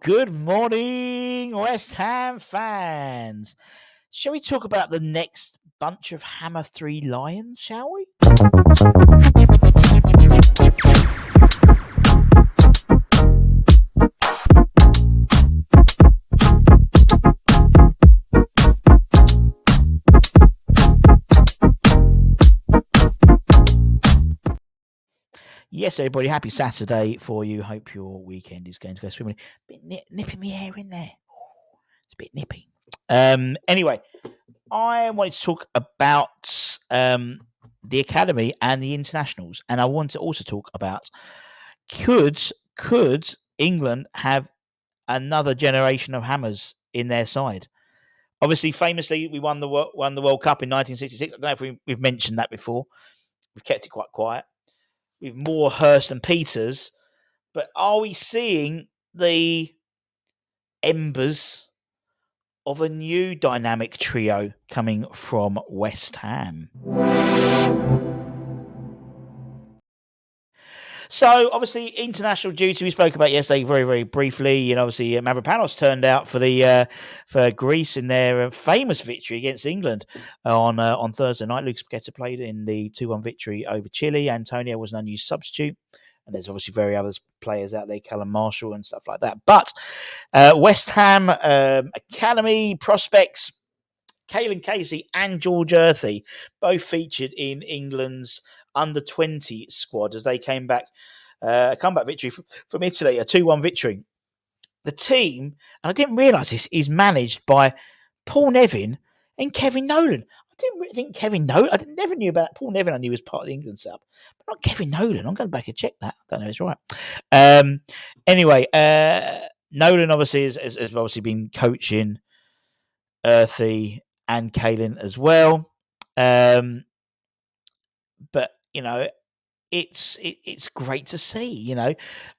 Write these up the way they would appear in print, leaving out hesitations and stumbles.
good morning, West Ham fans. Shall we talk about the next bunch of Hammer 3 Lions, shall we? Yes, everybody, happy Saturday for you. Hope your weekend is going to go swimmingly. Bit nipping me hair in there. It's a bit nippy. Anyway, I wanted to talk about the academy and the internationals, and I want to also talk about could England have another generation of hammers in their side? Obviously, famously, we won the World Cup in 1966. I don't know if we've mentioned that before. We've kept it quite quiet with more Hurst and Peters, but are we seeing the embers of a new dynamic trio coming from West Ham? So, obviously, international duty we spoke about yesterday very, very briefly. And obviously, Mavropanos turned out for Greece in their famous victory against England on Thursday night. Lucas Paqueta played in the 2-1 victory over Chile. Antonio was an unused substitute. And there's obviously very other players out there, Callum Marshall and stuff like that. But West Ham Academy prospects, Caelan Casey and George Earthy, both featured in England's under-20 squad as they came back, a comeback victory from Italy, a 2-1 victory. The team, and I didn't realise this, is managed by Paul Nevin and Kevin Nolan. I didn't really think Kevin Nolan, never knew about Paul Nevin. I knew he was part of the England setup, but not Kevin Nolan. I'm going back and check that. I don't know if it's right. Anyway, Nolan obviously has obviously been coaching Earthy and Caelan as well. But it's great to see.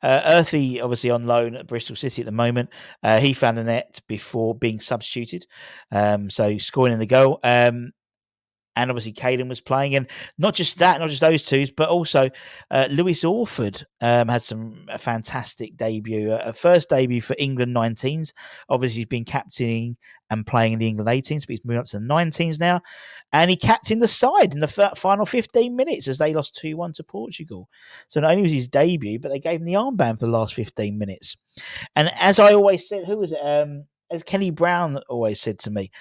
Earthy obviously on loan at Bristol City at the moment. He found the net before being substituted, so scoring in the goal. And obviously Caelan was playing, and not just those two, but also Lewis Orford had a fantastic debut, a first debut for England 19s. Obviously, he's been captaining and playing in the England 18s, but he's moving up to the 19s now, and he captained the side in the final 15 minutes as they lost 2-1 to Portugal. So not only was his debut, but they gave him the armband for the last 15 minutes. And as I always said, who was it? As Kenny Brown always said to me,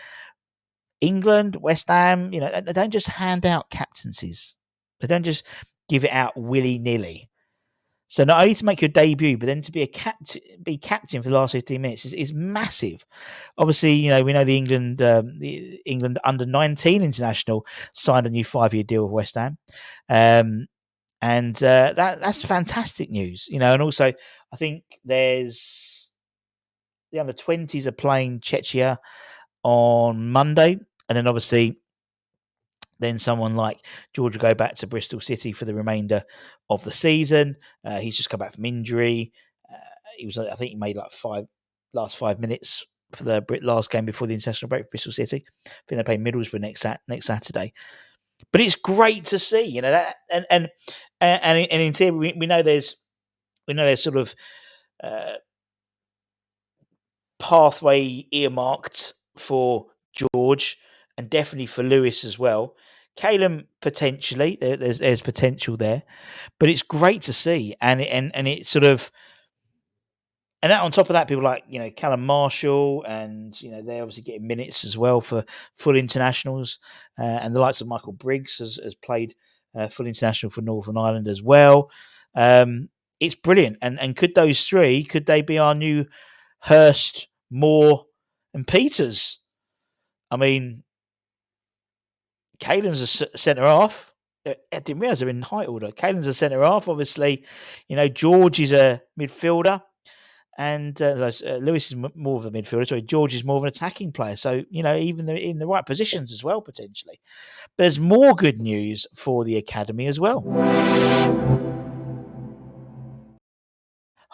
England, West Ham, they don't just hand out captaincies. They don't just give it out willy-nilly. So not only to make your debut, but then to be captain for the last 15 minutes is massive. Obviously, we know the England under-19 international signed a new 5-year deal with West Ham. And that's fantastic news. And also I think there's the under-20s are playing Czechia on Monday, and then obviously then someone like George will go back to Bristol City for the remainder of the season. He's just come back from injury. I think he made like last 5 minutes for the last game before the international break for Bristol City. I think they play Middlesbrough next Saturday. But it's great to see, that, and in theory we know there's sort of pathway earmarked for George and definitely for Lewis as well. Caelan potentially, there's potential there, but it's great to see, and it's sort of, and that on top of that, people like Callum Marshall, and they're obviously getting minutes as well for full internationals, and the likes of Michael Briggs has played full international for Northern Ireland as well. It's brilliant, and could those three be our new Hurst, Moore, and Peters? I mean, Caelan's a centre half. I didn't realise they're in height order. Caelan's a centre half. Obviously, George is a midfielder, and Lewis is more of a midfielder. Sorry, George is more of an attacking player. So even in the right positions as well potentially. But there's more good news for the academy as well.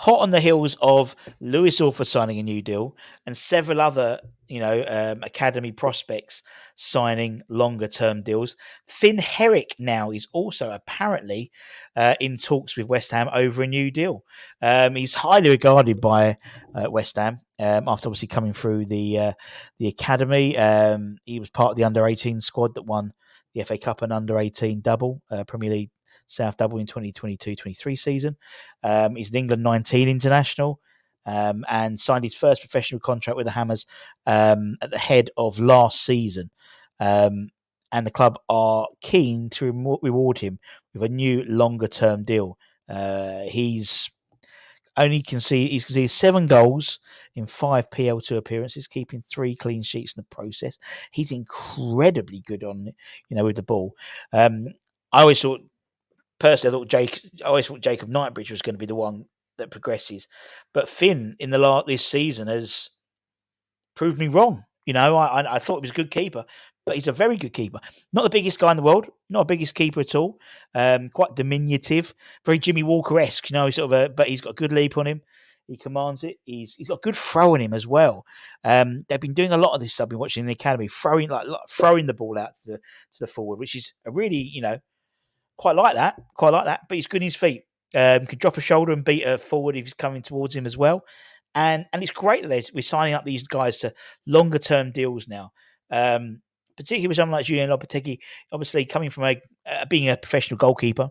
hot on the heels of Lewis Orford signing a new deal and several other, academy prospects signing longer term deals. Finn Herrick now is also apparently in talks with West Ham over a new deal. He's highly regarded by West Ham after obviously coming through the academy. He was part of the under-18 squad that won the FA Cup and under-18 double, Premier League South double in 2022-23 season. He's an England 19 international and signed his first professional contract with the Hammers at the head of last season. And the club are keen to reward him with a new longer-term deal. He's conceded 7 goals in 5 PL2 appearances, keeping 3 clean sheets in the process. He's incredibly good on, with the ball. I always thought Jacob Knightbridge was going to be the one that progresses, but Finn in this season has proved me wrong. I thought he was a good keeper, but he's a very good keeper. Not the biggest guy in the world, not a biggest keeper at all. Quite diminutive, very Jimmy Walker-esque. But he's got a good leap on him. He commands it. He's got good throw in him as well. They've been doing a lot of this. I've been watching in the academy, throwing the ball out to the forward, which is a really quite like that. But he's good in his feet. Can drop a shoulder and beat a forward if he's coming towards him as well. And it's great that we're signing up these guys to longer term deals now. Particularly with someone like Julian Lopetegui, obviously coming from being a professional goalkeeper.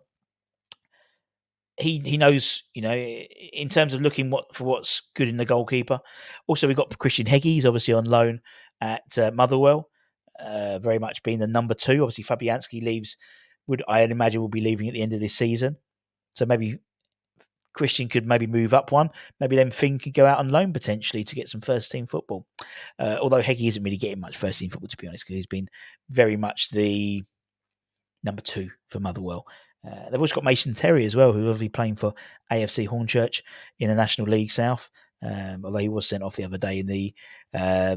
He knows, in terms of looking for what's good in the goalkeeper. Also, we've got Christian Heggie, he's obviously on loan at Motherwell, very much being the number 2. Obviously, Fabianski leaves. I'd imagine will be leaving at the end of this season. So maybe Christian could maybe move up one. Maybe then Finn could go out on loan potentially to get some first team football. Although Heggie isn't really getting much first team football, to be honest, because he's been very much the number 2 for Motherwell. They've also got Mason Terry as well, who will be playing for AFC Hornchurch in the National League South. Although he was sent off the other day in the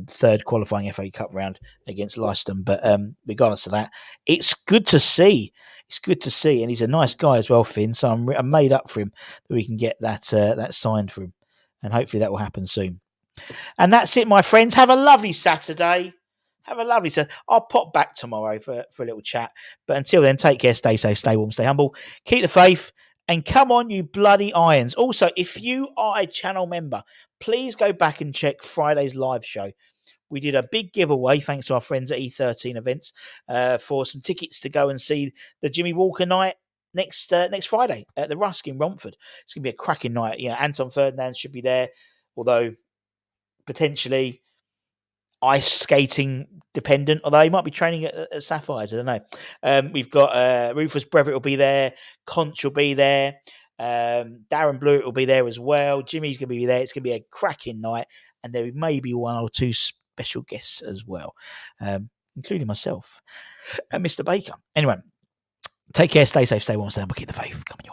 third qualifying FA Cup round against Leicester. But regardless of that, it's good to see. It's good to see, and he's a nice guy as well, Finn. So I'm made up for him that we can get that signed for him, and hopefully that will happen soon. And that's it, my friends. Have a lovely Saturday. I'll pop back tomorrow for a little chat. But until then, take care, stay safe, stay warm, stay humble, keep the faith, and come on, you bloody irons. Also, if you are a channel member, please go back and check Friday's live show. We did a big giveaway, thanks to our friends at E13 Events, for some tickets to go and see the Jimmy Walker night next Friday at the Rusk in Romford. It's going to be a cracking night. Anton Ferdinand should be there, although potentially ice skating dependent, although he might be training at Sapphires. I don't know. We've got Rufus Brevitt will be there. Conch will be there. Darren Blewett will be there as well. Jimmy's going to be there. It's going to be a cracking night. And there may be 1 or 2 special guests as well, including myself and Mr. Baker. Anyway, take care, stay safe, stay warm, stay humble, keep the faith. Come on.